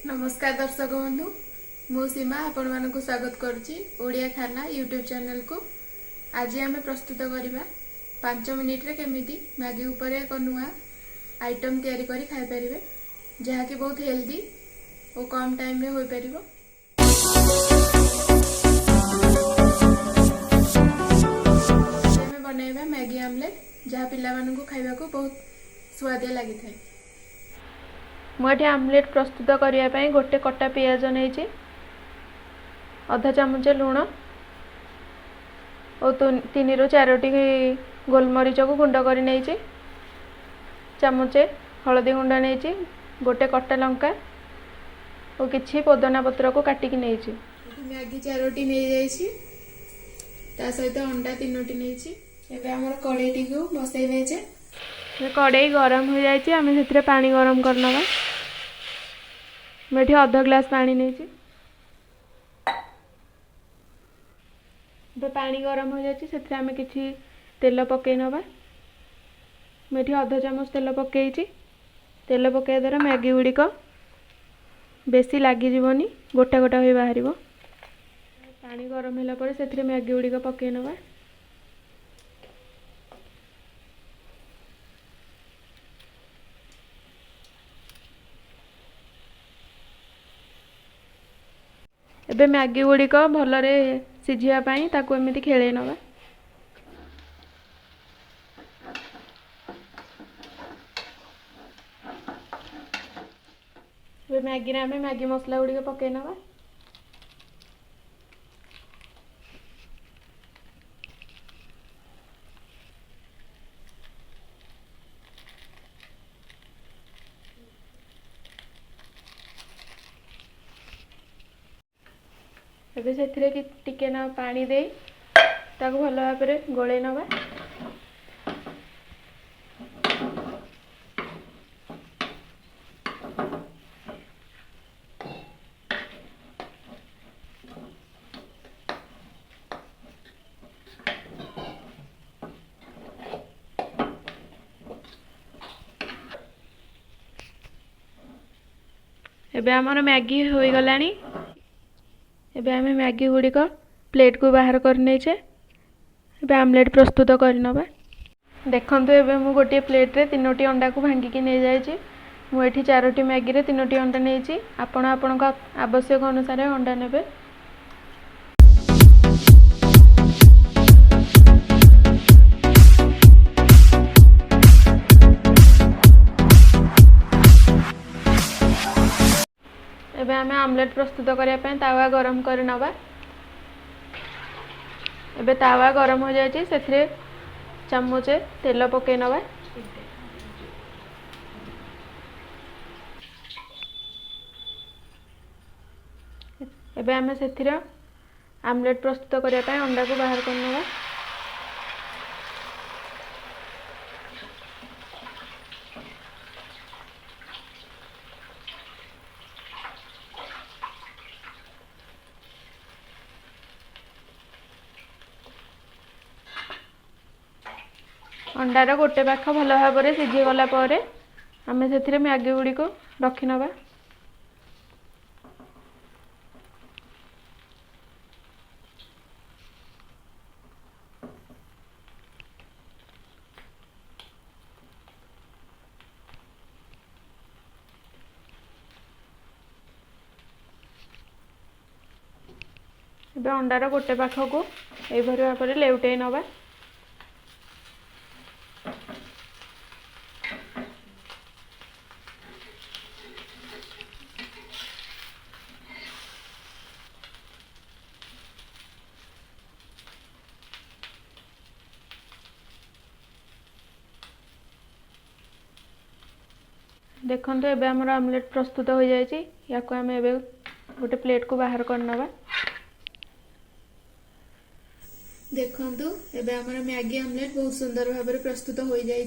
नमस्कार दर्शक बंधु मु सीमा आपण मानक स्वागत करुच्ची ओडिया खाना यूट्यूब चैनल को। आज आम प्रस्तुत करवा 5 मिनिट रे केमिति मैगी ऊपर एक नुआ आइटम तैयारी करी खाई परिबे जहा कि बहुत हेल्दी और कम टाइम रे होई परिबो। बनैबा मैगी आमलेट जहा पिला मानकु खाइबा को बहुत स्वादिया लागि थाए। मुझे आमलेट प्रस्तुत करने गोटे कटा पियाज नहीं आधा चामच लुण और 3 ରୁ 4टी गोलमरीच को गुंड कर नहीं चामचे हलदी गुंड नहीं गोटे कटा लंका और किछि पुदना पत्र को काटिकी नहीं मैगी 4टी नहीं सहित अंडा 3टी नहीं एवं कड़ाई को बसई नहीं कड़ाई गरम हो जाए आम से पानी गरम करना मैं अध ग्लास पानी नहीं पानी गरम हो जाए से आम कि तेल पकई नवा मैं अध चामच तेल पकई तेल पकई द्वारा मैगी गुड़िक बेसी लगिजनी गोटा गोटा हो बाहर पानी गरम होला से मैगी गुड़िक पकई नवा एबे मैगी गुड़िक भलरे सिझापी ताकू एमती खेले नवा मैगी रे मैगी मसला गुड़िक पकई नवा एबे से टिके ना पानी दे ताको भल भाव में गोले नवा एबे हमर मैगी होई गलानी एबे आमे मैगी गुड़िक प्लेट को बाहर करने आमलेट प्रस्तुत करनबा। देखंतु एबे मु गोटे प्लेट रे 3टी अंडा को भांगिकी नहीं जाइए मुझे 4टी मैगी रे 3टी अंडा नहीं आपण आपणक आवश्यक अनुसार अंडा नेबे। एबे आमे आमलेट प्रस्तुत करने तावा गरम कर नवा एबे तावा गरम हो जाए से चामचे तेल पकई नवा एबे आमे से आमलेट प्रस्तुत करने अंडा को बाहर कर नवा अंडार गोटे पाख भल भाव में सीझीगला आम से मैगी गुड़िक रखी नवा अंडार गोटे पाख को यह भाव में लेउटे नवा देखंतु एबे हमर आमलेट प्रस्तुत हो जाए या को आम एबे गोटे प्लेट को बाहर करनवा। देखंतु एबे हमर मैगी आमलेट बहुत सुंदर भाव में प्रस्तुत हो जाए।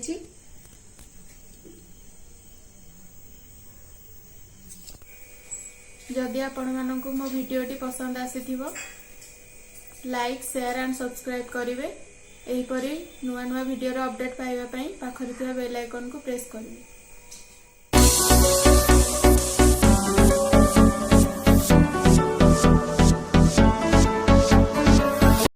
जदि आपण मानकु मो वीडियोटी पसंद आसीथिबो लाइक शेयर एंड सब्सक्राइब करिवे एहीपरि नुआ नुआ वीडियो रो अपडेट पाइबा पई पाखरि थिबा बेल आइकन को प्रेस करिवे।